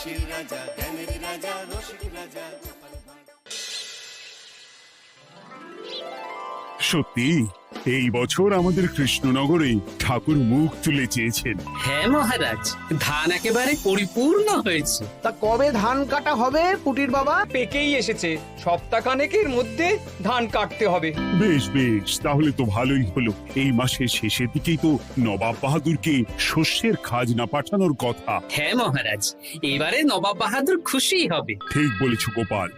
হাসির রাজা, জ্ঞানের রাজা, রসিক রাজা। সত্যি এই বছর আমাদের কৃষ্ণনগরে ঠাকুর মুখ তুলে চেয়েছেন। হ্যাঁ মহারাজ, ধান একেবারে পরিপূর্ণ হয়েছে। তা কবে ধান কাটা হবে পুটির বাবা? পেকেই এসেছে, সপ্তাহখানেকের মধ্যে ধান কাটতে হবে। বেশ বেশ, তাহলে তো ভালোই হলো। এই মাসের শেষের দিকেই তো নবাব বাহাদুরকে শস্যের খাজনা পাঠানোর কথা। হ্যাঁ মহারাজ, এবারে নবাব বাহাদুর খুশি হবে। ঠিক বলেছ গোপাল।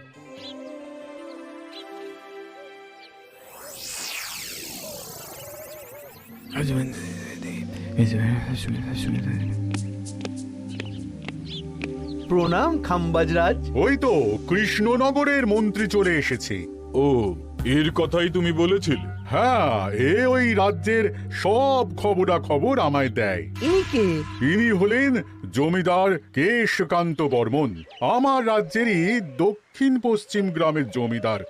প্রণাম খাম্বাজরাজ। ওই তো কৃষ্ণনগরের মন্ত্রী চলে এসেছে। ও, এর কথাই তুমি বলেছিলে? হ্যাঁ, ওই রাজ্যের সব খবরাখবর আমায় দেয়। ইনি কে? ইনি হলেন জমিদার কেশকান্ত বর্মন, আমার রাজ্যেরই দক্ষিণ পশ্চিম গ্রামের জমিদার,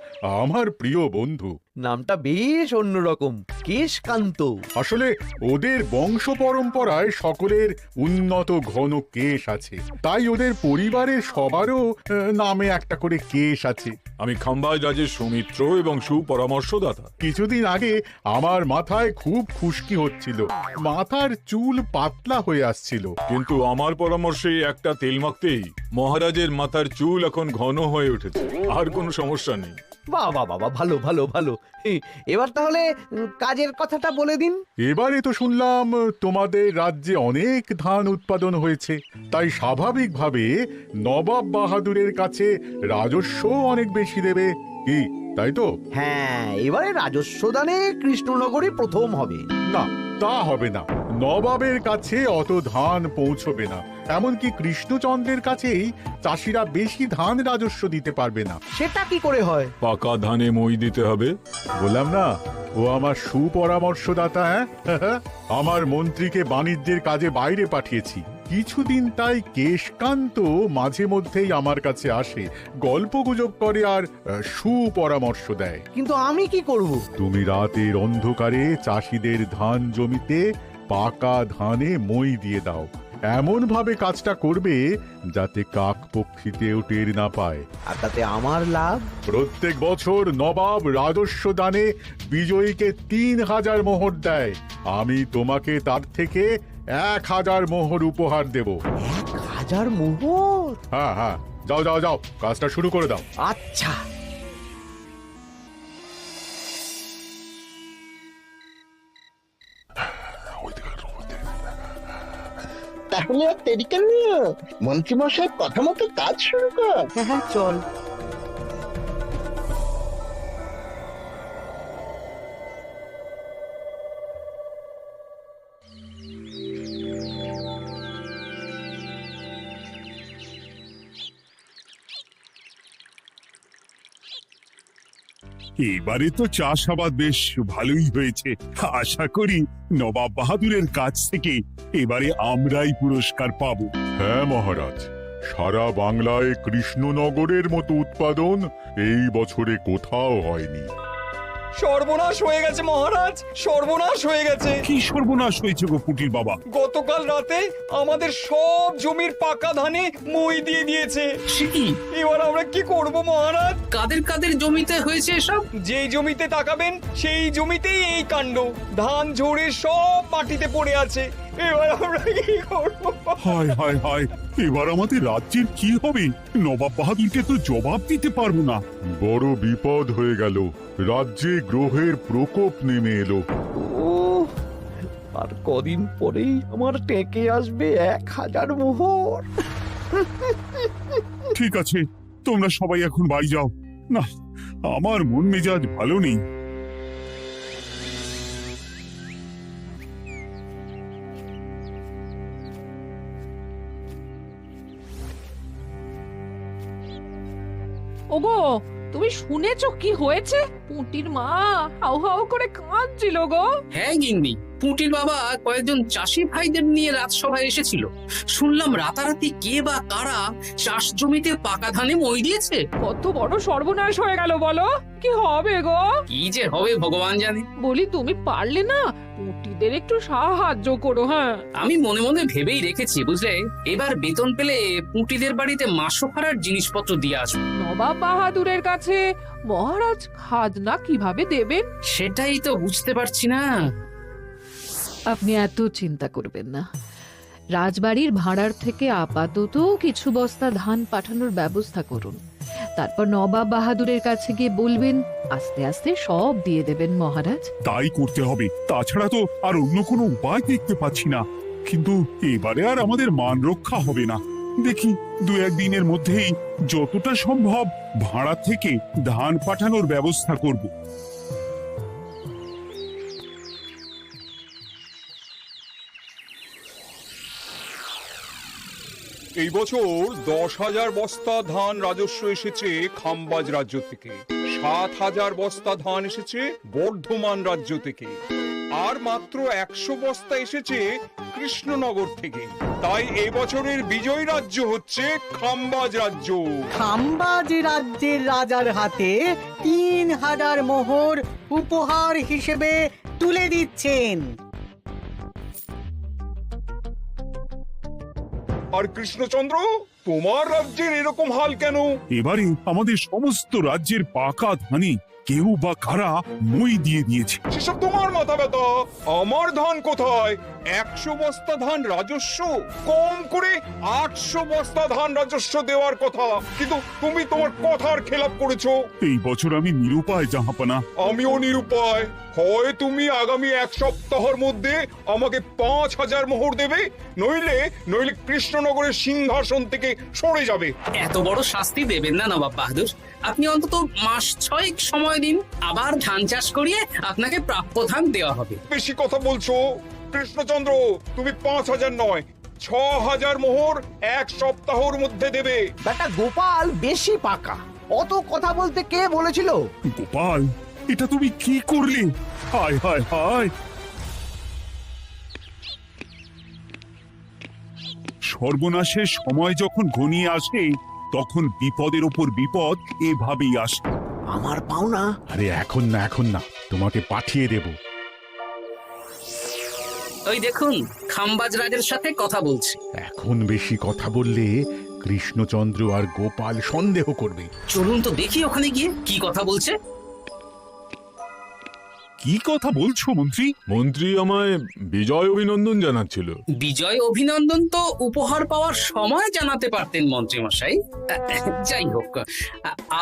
আমার প্রিয় বন্ধু। নামটা বেশ অন্যরকম, কেশকান্ত। আসলে ওদের বংশ পরম্পরায় সকলের উন্নত ঘন কেশ আছে, তাই ওদের পরিবারের সবারও নামে একটা করে কেশ আছে। আমি খাম্বাজ রাজের সৌমিত্র এবং সুপরামর্শদাতা। কিছুদিন আগে আমার মাথায় খুব খুশকি হচ্ছিল, মাথার চুল পাতলা হয়ে আসছিল। কিন্তু আমার পরামর্শে একটা তেল মাখতেই মহারাজের মাথার চুল এখন ঘন হয়ে উঠেছে, আর কোনো সমস্যা নেই। বাবা বাবা, ভালো ভালো ভালো। এবার তাহলে কাজের কথাটা বলে দিন। এবারে তো শুনলাম তোমাদের রাজ্যে অনেক ধান উৎপাদন হয়েছে, তাই স্বাভাবিকভাবে নবাব বাহাদুরের কাছে রাজস্ব অনেক বেশি দেবে, কি তাই তো? হ্যাঁ, এবারে রাজস্ব দানে কৃষ্ণনগরই প্রথম হবে। না, তা হবে না। নবাবের কাছে অত ধান পৌঁছবে না, এমনকি কৃষ্ণচন্দ্রের কাছেই চাষিরা বেশি ধান রাজস্ব দিতে পারবে না। সেটা কি করে হয়? পাকা ধানে মই দিতে হবে। বললাম না, ও আমার সুপরামর্শদাতা। হ্যাঁ, আমার মন্ত্রীকে বাণিজ্যের কাজে বাইরে পাঠিয়েছি কিছুদিন, তাই কেশকান্ত মাঝে মধ্যেই আমার কাছে আসে, গল্পগুজব করে আর সুপরামর্শ দেয়। কিন্তু আমি কি করব? তুমি রাতের অন্ধকারে চাষিদের ধান জমিতে পাকা ধানে মই দিয়ে দাও, এমন ভাবে কাজটা করবে যাতে কাক পক্ষীতেও টের না পায়। আর তাতে আমার লাভ? প্রত্যেক বছর নবাব রাজস্ব দানে বিজয়ীকে 3000 মোহর দেয়, আমি তোমাকে তার থেকে 1000 মোহর উপহার দেব। 1000 মোহর? হ্যাঁ হ্যাঁ, যাও যাও যাও, কাজটা শুরু করে দাও। আচ্ছা। তাহলে আর দেরি কেন, মন্ত্রী মশাই কথা মতো কাজ শুরু কর। হ্যাঁ হ্যাঁ, চল। এবারে তো চাষাবাদ বেশ ভালোই হয়েছে। আশা করি নবাব বাহাদুরের কাছ থেকে এবারে আমরাই পুরস্কার পাবো। হ্যাঁ মহারাজ, সারা বাংলায় কৃষ্ণনগরের মতো উৎপাদন এই বছরে কোথাও হয়নি। সর্বনাশ হয়ে গেছে মহারাজ, সর্বনাশ হয়ে গেছে। কি সর্বনাশ হয়েছে গো পুটির বাবা? গতকাল রাতে আমাদের সব জমির পাকা ধানে মই দিয়ে দিয়েছে। সে কি? এবার আমরা কি করব মহারাজ? কাদের কাদের জমিতে হয়েছে এসব? যেই জমিতে তাকাবেন সেই জমিতেই এই কাণ্ড, ধান ঝরে সব মাটিতে পড়ে আছে। এবার আমরা কি করব? হায় হায় হায়, এবার আমাদের রাজ্যের কি হবে? নবাব বাহাদুরকে তো জবাব দিতে পারবো না। বড় বিপদ হয়ে গেল, রাজ্যে গ্রহের প্রকোপ নেমে এলো। ও, আর কদিন পরেই আমার টেকে আসবে 1000 মোহর। ঠিক আছে, তোমরা সবাই এখন বাড়ি যাও। না, আমার মন মেজাজ ভালো নেই। ওগো, তুমি শুনেছো কি হয়েছে? পুঁটির মা হাউ হাউ করে কাঁদছিল গো। হ্যাঁ গিন্নি, পুটির বাবা কয়েকজন চাষি ভাইদের নিয়ে রাজসভায় এসেছিল। শুনলাম রাতারাতি কে বা কারা চাষ জমিতে পাকা ধানে মই দিয়েছে। কত বড় সর্বনাশ হয়ে গেল বলো, কি হবে গো? কি যে হবে ভগবান জানে। বলি তুমি পারলে না পুটিদের একটু সাহায্য করো। হ্যাঁ, আমি মনে মনে ভেবেই রেখেছি বুঝলে, এবার বেতন পেলে পুটিদের বাড়িতে মাসোহারার জিনিসপত্র দিয়ে আসবো। নবাব বাহাদুরের কাছে মহারাজ খাজনা কিভাবে দেবেন? সেটাই তো বুঝতে পারছি না। আপনি এত চিন্তা করবেন না। রাজবাড়ির ভাড়ার থেকে আপাতত কিছু বস্তা ধান পাঠানোর ব্যবস্থা করুন। তারপর নবাব বাহাদুরের কাছে গিয়ে বলবেন, আস্তে আস্তে সব দিয়ে দেবেন মহারাজ। তাই করতে হবে, তাছাড়া তো আর অন্য কোনো উপায় দেখতে পাচ্ছি না। কিন্তু এবারে আর আমাদের মান রক্ষা হবে না। দেখি 2-1 দিনের মধ্যেই যতটা সম্ভব ভাড়া থেকে ধান পাঠানোর ব্যবস্থা করব। এই বছর 10,000 বস্তা ধান রাজস্ব এসেছে খাম্বাজ রাজ্য থেকে, 7,000 বস্তা ধান এসেছে বর্ধমান রাজ্য থেকে, আর মাত্র 100 বস্তা এসেছে কৃষ্ণনগর থেকে। তাই এই বছরের বিজয়ী রাজ্য হচ্ছে খাম্বাজ রাজ্য। খাম্বাজ রাজ্যের রাজার হাতে 3,000 মোহর উপহার হিসেবে তুলে দিচ্ছেন। আর কৃষ্ণচন্দ্র, তোমার রাজ্যের এরকম হাল কেন? এবারে আমাদের সমস্ত রাজ্যের পাকা ধানে কেউ বা কারা মই দিয়ে দিয়েছে। সেসব তোমার মাথা ব্যথা, আমার ধান কোথায়? 100 বস্তা ধান রাজস্ব, কম করে 800 বস্তা ধান রাজস্ব দেওয়ার কথা, কিন্তু তুমি তোমার কথার খেলাপ করেছো। এই বছর আমি নিরুপায় জাহাপানা। আমিও নিরুপায়। হয় তুমি আগামী 1 সপ্তাহের মধ্যে আমাকে 5,000 মোহর দেবে, নইলে কৃষ্ণনগরের সিংহাসন থেকে সরে যাবে। এত বড় শাস্তি দেবেন না নবাব বাহাদুর। আপনি অন্তত মাস 6 সময় দিন, আবার ধান চাষ করিয়ে আপনাকে প্রাপ্য ধান দেওয়া হবে। বেশি কথা বলছো কৃষ্ণচন্দ্র, তুমি 5,000 নয় 6,000 মোহর 1 সপ্তাহের মধ্যে দেবে। বেটা গোপাল বেশি পাকা, অত কথা বলতে কে বলেছিল? গোপাল, এটা তুমি কি করলে? হায় হায় হায়! সর্বনাশের সময় যখন ঘনিয়ে আসে তখন বিপদের ওপর বিপদ এভাবেই আসে। আমার পাওনা। আরে এখন না, তোমাকে পাঠিয়ে দেব। ওই দেখুন, খাম্বাজ রাজের সাথে কথা বলছে। এখন বেশি কথা বললে কৃষ্ণচন্দ্র আর গোপাল সন্দেহ করবে। চলুন তো দেখি ওখানে গিয়ে কি কথা বলছে। কি কথা বলছো মন্ত্রী? মন্ত্রী আমায় বিজয় অভিনন্দন জানাচ্ছিল। বিজয় অভিনন্দন তো উপহার পাওয়ার সময় জানাতে পারতেন মন্ত্রী মশাই। যাই হোক,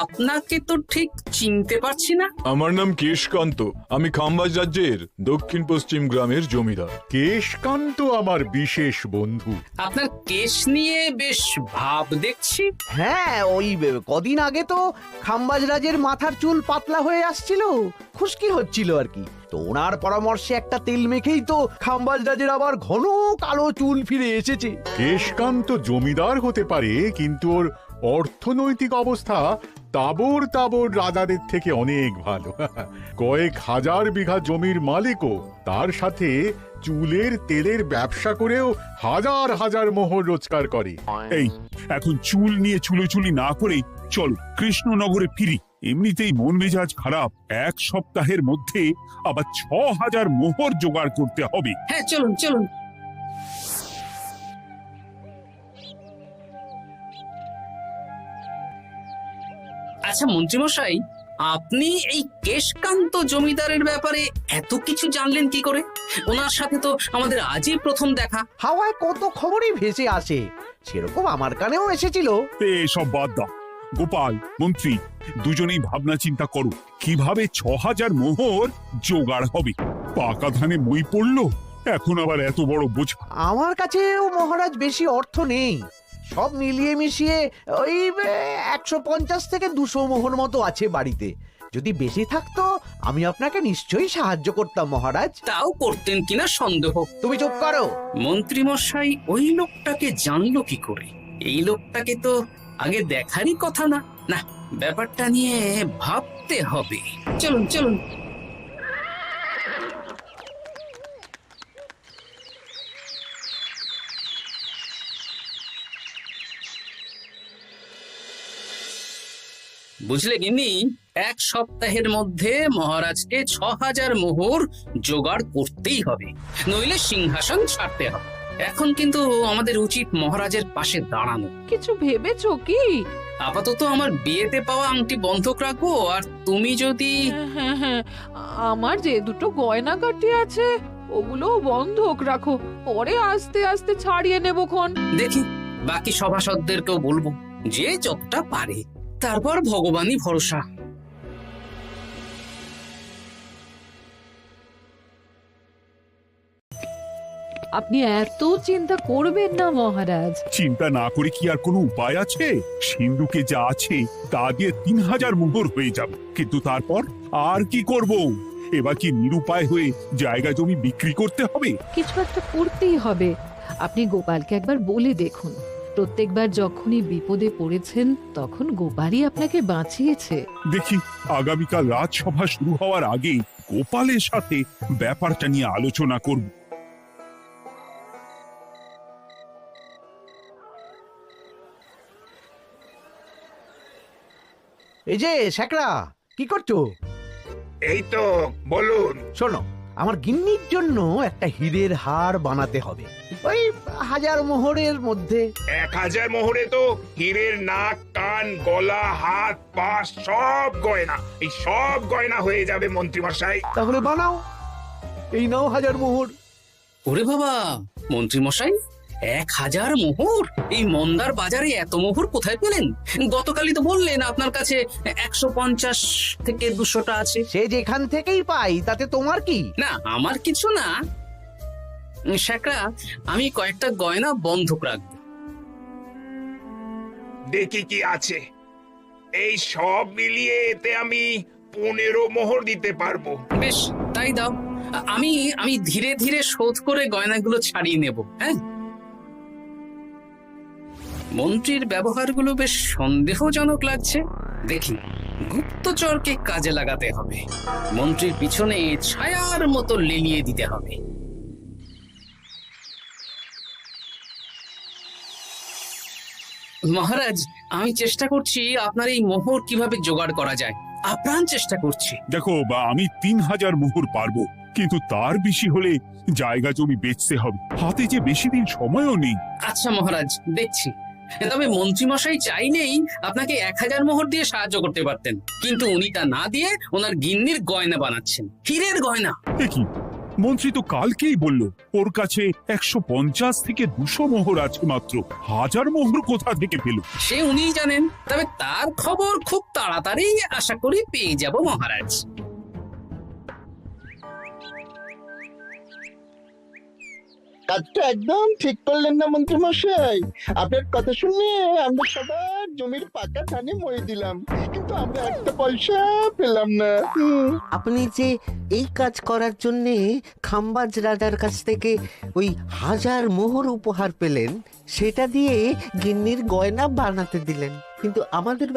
আপনাকে তো ঠিক চিনতে পারছি না। আমার নাম কেশকান্ত, আমি খাম্বাজ রাজ্যের দক্ষিণ পশ্চিম গ্রামের জমিদার। কেশকান্ত আমার বিশেষ বন্ধু। আপনার কেশ নিয়ে বেশ ভাব দেখছি। হ্যাঁ, ওই কদিন আগে তো খাম্বাজ রাজের মাথার চুল পাতলা হয়ে আসছিল, খুশকি হচ্ছিল আর কি। তো ওনার পরামর্শে একটা তেল মেখেই তো খাম্বাজ রাজের আবার ঘন কালো চুল ফিরে এসেছে। কেশকান্ত জমিদার হতে পারে, কিন্তু ওর অর্থনৈতিক অবস্থা তাবর রাজাদের থেকে অনেক ভালো। কয়েক হাজার বিঘা জমির মালিকও, তার সাথে চুলের তেলের ব্যবসা করেও হাজার হাজার মোহর রোজগার করে। এই এখন চুল নিয়ে চুলোচুলি না করে চলো কৃষ্ণনগরে ফিরি। এমনিতেই মন মেজাজ খারাপ, 1 সপ্তাহের মধ্যে আবার 6,000 মোহর জোগাড় করতে হবে। হ্যাঁ, চলুন চলুন। আচ্ছা মন্ত্রীমশাই, আপনি এই কেশকান্ত জমিদারের ব্যাপারে এত কিছু জানলেন কি করে? ওনার সাথে তো আমাদের আজই প্রথম দেখা। হাওয়ায় কত খবরই ভেসে আসে, সেরকম আমার কানেও এসেছিল। এসব বাদ দাও। গোপাল, মন্ত্রী দুজনেই ভাবনা চিন্তা করো কিভাবে 6,000 মোহর জোগাড় হবে। পাকা ধানে মই পড়লো, এখন আবার এত বড় বোঝা। আমার কাছেও মহারাজ বেশি অর্থ নেই, সব মিলিয়ে মিশিয়ে ওই 150 থেকে 200 মোহর মতো আছে বাড়িতে। যদি বেশি থাকতো আমি আপনাকে নিশ্চয়ই সাহায্য করতাম মহারাজ। তাও করতেন কিনা সন্দেহ। তুমি চুপ করো। মন্ত্রীমশাই ওই লোকটাকে জানলো কি করে? এই লোকটাকে তো আগে দেখারই কথা না। না, ব্যাপারটা নিয়ে ভাবতে হবে। চলুন চলুন। বুঝলে গিন্নি, 1 সপ্তাহের মধ্যে মহারাজকে 6000 মোহর জোগাড় করতেই হবে, নইলে সিংহাসন ছাড়তে হবে। এখন কিন্তু আমাদের উচিত মহারাজের পাশে দাঁড়ানো। কিছু ভেবেছো কি? আপাতত আমার বিয়েতে পাওয়া আংটি বন্ধক রাখবো, আর তুমি যদি... হ্যাঁ হ্যাঁ, আমার যে দুটো গয়নাগাটি আছে ওগুলো বন্ধক রাখো, পরে আস্তে আস্তে ছাড়িয়ে নেবো খন। দেখি, বাকি সভাসদদেরকেও বলবো, যে যতটা পারে, তারপর ভগবানই ভরসা। আপনি এত চিন্তা করবেন না মহারাজ। চিন্তা না করে কি আর কোনো উপায় আছে? সিন্ধুকে যা আছে তা দিয়ে 3000 মোহর হয়ে যাবে, কিন্তু তারপর আর কি করব? এবার কি নিরুপায় হয়ে জায়গা জমি বিক্রি করতে হবে? কিছু একটা করতেই হবে। আপনি গোপালকে একবার বলে দেখুন, প্রত্যেকবার যখনই বিপদে পড়েছেন তখন গোপালই আপনাকে বাঁচিয়েছে। দেখি, আগামীকাল রাজসভা শুরু হওয়ার আগে গোপালের সাথে ব্যাপারটা নিয়ে আলোচনা করব। এই যে শেখরা, কি করছো? এই তো, বলুন। শোনো, আমার গিন্নির জন্য একটা হীরের হার বানাতে হবে, ওই 1000 মোহরের মধ্যে। 1000 মোহরে তো হীরের নাক, কান, গলা, হাত, পা সব গয়না, এই সব গয়না হয়ে যাবে মন্ত্রীমশাই। তাহলে বানাও, এই নাও 1000 মোহর। ওরে বাবা, মন্ত্রী মশাই, 1000 মোহর! এই মন্দার বাজারে এত মোহর কোথায় পেলেন? গতকালই তো বললেন আপনার কাছে 150 থেকে 200টা আছে। সে যেখান থেকেই পাই, তাতে তোমার কি? না, আমার কিছু না। শেখরা, আমি কয়েকটা গয়না বন্ধক রাখবো। দেখি কি আছে। এই সব মিলিয়ে এতে আমি 15 মোহর দিতে পারবো। বেশ, তাই দাও। আমি ধীরে ধীরে শোধ করে গয়নাগুলো ছাড়িয়ে নেব। হ্যাঁ, মন্ত্রীর ব্যবহারগুলো বেশ সন্দেহজনক লাগছে। দেখি, গুপ্তচরকে কাজে লাগাতে হবে, মন্ত্রীর পিছনে ছায়ার মতো লেলিয়ে দিতে হবে। মহারাজ, আমি চেষ্টা করছি আপনার এই মোহর কিভাবে জোগাড় করা যায়, আপ্রাণ চেষ্টা করছি। দেখো, আমি 3000 মোহর পারবো, কিন্তু তার বেশি হলে জায়গা জমি বেচতে হবে, হাতে যে বেশি দিন সময়ও নেই। আচ্ছা মহারাজ, দেখছি। তবে মন্ত্রীমশাই চাইলেই আপনাকে 1000 মোহর দিয়ে সাহায্য করতে পারতেন, কিন্তু উনি তা না দিয়ে ওনার গিন্নির গয়না বানাচ্ছেন, হীরের গয়না। কি, মন্ত্রী তো কালকেই বলল ওর কাছে 150 থেকে 200 মোহর আছে মাত্র, 1000 মোহর কোথা থেকে পেল? সে উনিই জানেন, তবে তার খবর খুব তাড়াতাড়ি আশা করি পেয়ে যাব মহারাজ। কাজটা একদম ঠিক করলেন না মন্ত্রী মশাই। আপনার কথা শুনে আমরা সবার জমির পাকা ধানে মই দিলাম, কিন্তু আমরা একটা পয়সা পেলাম না। আপনি যে এই কাজ করার জন্য খাম্বাজ রাজার কাছ থেকে ওই 1000 মোহর উপহার পেলেন, সেটা দিয়ে গিন্নির গয়না বানাতে দিলেন, কিন্তু আমাদের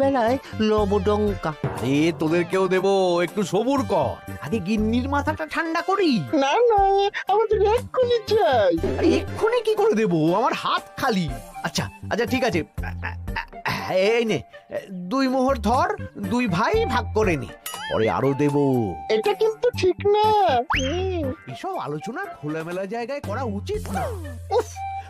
বেলায় লবডঙ্কা। আরে তোদেরকেও দেবো, একটু সবুর কর, আগে গিন্নির মাথাটা ঠান্ডা করি। না না, আমাদের এক্ষুনি চাই। আরে এক্ষুনি কি করে দেবো, আমার হাত খালি। আচ্ছা আচ্ছা, ঠিক আছে, এই নে 2 মোহর ধর, 2 ভাই ভাগ করে নি, পরে আরো দেবো। এটা কিন্তু ঠিক না। এসব আলোচনা খোলামেলা জায়গায় করা উচিত না। উফ,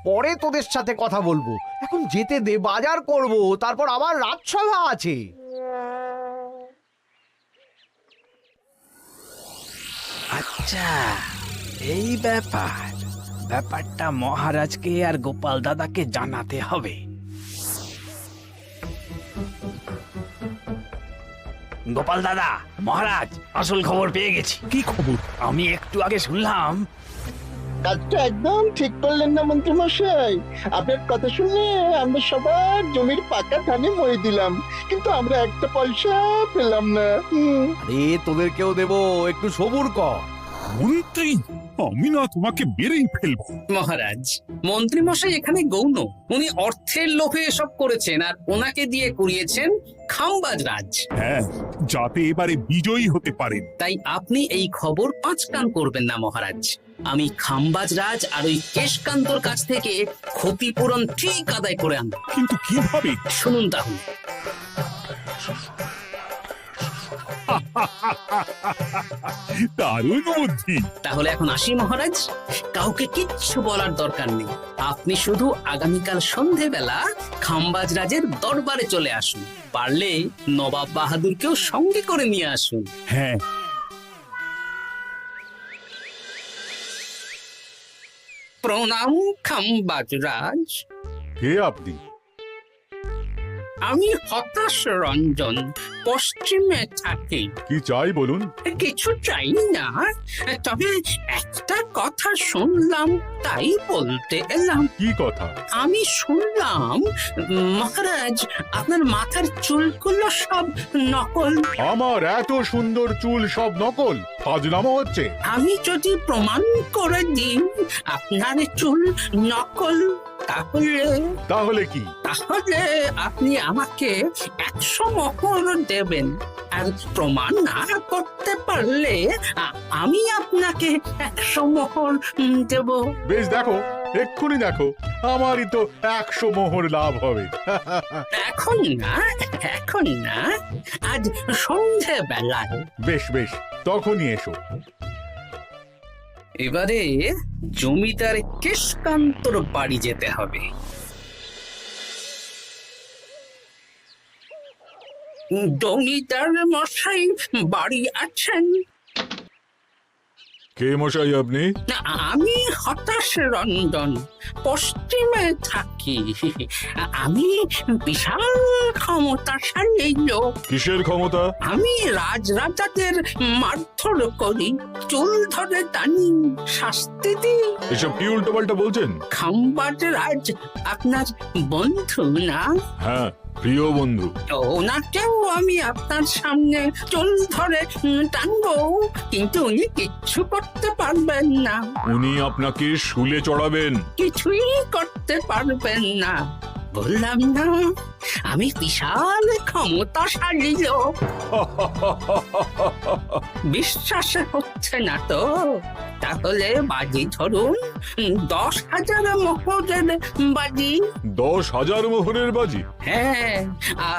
পরে তোদের সাথে কথা বলবো, এখন যেতে দে, বাজার করব, তারপর আবার রাজসভা আছে। আচ্ছা, এই ব্যাপারটা মহারাজকে আর গোপাল দাদাকে জানাতে হবে। গোপাল দাদা, মহারাজ আসল খবর পেয়ে গেছি। কি খবর? আমি একটু আগে শুনলাম। কাজটা একদম ঠিক করলেন না মন্ত্রী মশাই। আপনার কথা শুনে আমরা সবার জমির পাকা ধানে মই দিলাম, কিন্তু আমরা একটা পয়সা পেলাম না। আরে তোদেরকেও দেবো, একটু সবুর কর। মন্ত্রী, আমি না তোমাকে বেরেই ফেলবো। মহারাজ, মন্ত্রী মশাই এখানে গৌণ, উনি অর্থের লোভে এসব করেছেন, আর ওনাকে দিয়ে করিয়েছেন খাম্বাজ রাজ। হ্যাঁ, যাতে এবারে বিজয়ী হতে পারেন। তাই আপনি এই খবর 5 কান করবেন না মহারাজ। আমি খাম্বাজ রাজ আর ওই কেশকান্তর কাছ থেকে ক্ষতিপূরণ ঠিক আদায় করে আনব। কিন্তু কিভাবে? শুনুন তাহলে। দারুণ বুদ্ধি। তাহলে এখন আসি মহারাজ, কাউকে কিচ্ছু বলার দরকার নেই। আপনি শুধু আগামীকাল সন্ধেবেলা খাম্বাজ রাজের দরবারে চলে আসুন, পারলে নবাব বাহাদুরকেও সঙ্গে করে নিয়ে আসুন। হ্যাঁ, প্রণাম খাম্বাজ রাজ। কে আপনি? আমি হতাশ রঞ্জন, পশ্চিমে থাকি। কি চাই বলুন? কিছু চাই না, তবে একটা কথা শুনলাম তাই বলতে এলাম। কি কথা? আমি শুনলাম মহারাজ আপনার মাথার চুলগুলো সব নকল। আমার এত সুন্দর চুল সব নকল? ফাজলামো হচ্ছে। আমি যদি প্রমাণ করে দিই আপনার চুল নকল, তাহলে কি? তাহলে আপনি আমাকে 100 মোহর দেবেন, আর প্রমাণ না করতে পারলে আমি আপনাকে 100 মোহর দেব। বেশ, দেখো, এক্ষুনি দেখো, আমারই তো 100 মোহর লাভ হবে। এখন না, এখন না, আজ সন্ধেবেলায়। বেশ বেশ, তখনই এসো। এবারে জমিদার কেশকান্তর বাড়ি যেতে হবে। জমিদার মশাই বাড়ি আছেন? কে মশাই আপনি? আমি হতাশ রঞ্জন, পশ্চিমে থাকি। আমি বিশাল ক্ষমতাশালী লোক। কিসের ক্ষমতা? আমি রাজরাজাদের মারধর করি, চুল ধরে টানি, শাস্তি দিই। এসব কি উল্টোপাল্টা বলছেন? খাম্বাজ রাজ আপনার বন্ধু না? হ্যাঁ, প্রিয় বন্ধু। ওনাকেও আমি আপনার সামনে চুল ধরে টানবো, কিন্তু উনি কিচ্ছু করতে পারবেন না। উনি আপনাকে শুলে চড়াবেন। কিছুই করতে পারবেন না, বললাম না আমি বিশাল ক্ষমতাশালী লোক। বিশ্বাস হচ্ছে না তো? তাহলে বাজি ধরুন, 10,000 মোহরের বাজি। 10,000 মোহরের বাজি? হ্যাঁ,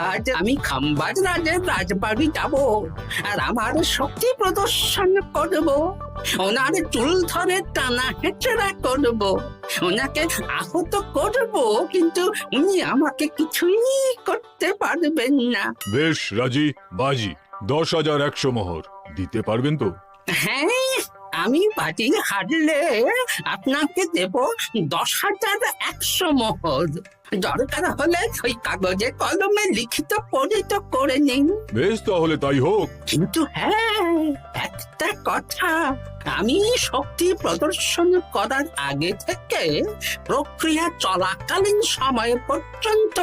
আজ আমি খাম্বাজ রাজের রাজবাড়ি যাব, আর আমার শক্তি প্রদর্শন করব। ওনার চুল ধরে টানা হেঁচড়া করব, ওনাকে আহত করব, কিন্তু উনি আমাকে কিছুই করতে পারবেন না। বেশ রাজি, বাজি 10,100 মোহর দিতে পারবেন তো? হ্যাঁ, আমি বাজি হারলে আপনাকে দেব 10,100 মোহর। দরকার হলে ওই কাগজে কলমে লিখিত পরিত করে নিন। বেশ, তাহলে তাই হোক। কিন্তু হ্যাঁ, একটা কথা, আমি শক্তি প্রদর্শন করার আগে থেকে প্রক্রিয়া চলাকালীন সময় পর্যন্ত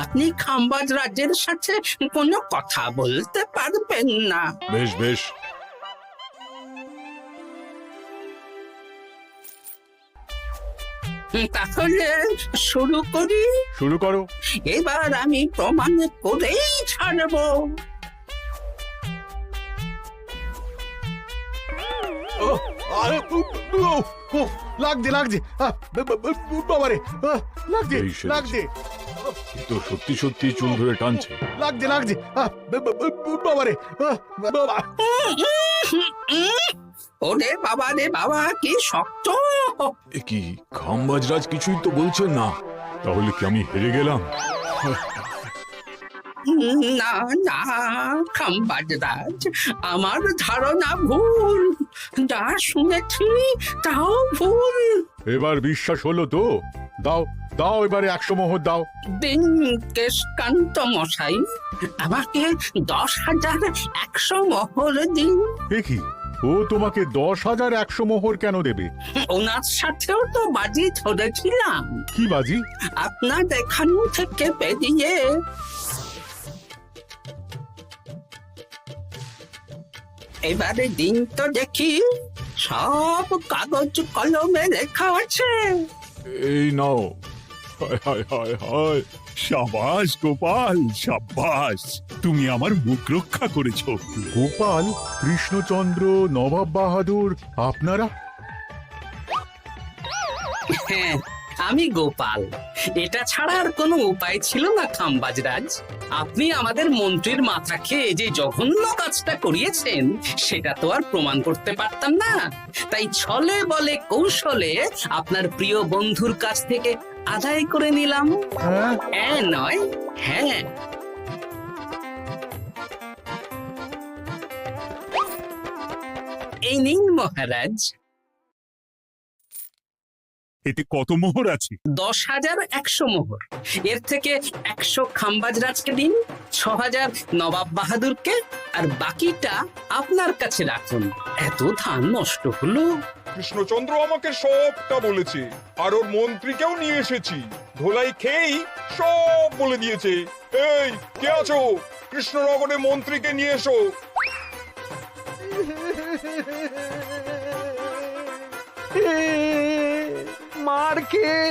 আপনি খাম্বাজ রাজের সাথে কোনো কথা বলতে পারবেন না। বেশ বেশ। তাহলে শুরু করি? শুরু করো। এবার আমি প্রমাণ করেই ছাড়বো। লাগছে লাগছে, বাবারে, লাগছে এই সেরেছে। লাগছে, এ তো সত্যি সত্যি চুল ধরে টানছে। লাগছে লাগছে, বাবারে, বাবা। ওরে বাবা রে বাবা, কি শক্ত! এ কি, খাম্বাজ রাজ কিছুই তো বলছেন না, তাহলে কি আমি হেরে গেলাম? না না খাম্বাজ রাজ, আমার ধারণা ভুল, যা শুনেছি তাও ভুল। এবার বিশ্বাস হলো তো? দাও দাও, এবারে 100 মোহর দাও। দিন কেশকান্ত মশাই, আমাকে 10,100 মোহর দিন। এ কি, ও তোমাকে 10,100 মোহর কেন দেবে? ওনার সাথেও তো বাজি ধরেছিলাম। কি বাজি? আপনার এখান থেকে বেরিয়ে এবারে দিন তো দেখি, সব কাগজ কলমে লেখা আছে। এই নাও। হায় হায় হায় হায়। সাবাস গোপাল, সাবাস, তুমি আমার মুখ রক্ষা করেছো। গোপাল, কৃষ্ণচন্দ্র, নবাব বাহাদুর, আপনারা? হ্যাঁ, আমি গোপাল। এটা ছাড়া আর কোনো উপায় ছিল না খাম্বাজরাজ। আপনি আমাদের মন্ত্রীর মাথা খেয়ে যে জঘন্য কাজটা করিয়েছেন সেটা তো আর প্রমাণ করতে পারতাম না, তাই ছলে বলে কৌশলে আপনার প্রিয় বন্ধুর কাছ থেকে আদায় করে নিলাম। হ্যাঁ নয়, হ্যাঁ। এই নিন মহারাজ। এতে কত মোহর আছে? 10,100 মোহর। এর থেকে 100 খাম্বাজরাজকে দিন, 6,000 নবাব বাহাদুরকে, আর বাকিটা আপনার কাছে রাখুন। এত ধান নষ্ট হলো। কৃষ্ণচন্দ্র আমাকে সবটা বলেছে, আর ওর মন্ত্রীকেও নিয়ে এসেছি। ধোলাই খেয়েই সব বলে দিয়েছে। এই কে আছো? কৃষ্ণনগরে মন্ত্রীকে নিয়ে এসো। মার খেয়ে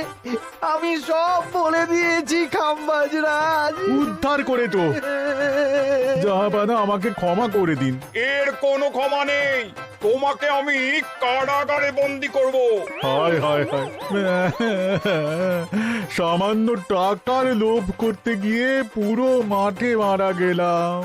আমি সব বলে দিয়েছি খাম্বাজরাজ। উদ্ধার করে তো জাহাপানা, আমাকে ক্ষমা করে দিন। এর কোনো ক্ষমা নেই, তোমাকে আমি কারাগারে বন্দি করব। হায় হায় হায়, সামান্য টাকার লোভ করতে গিয়ে পুরো মাঠে মারা গেলাম।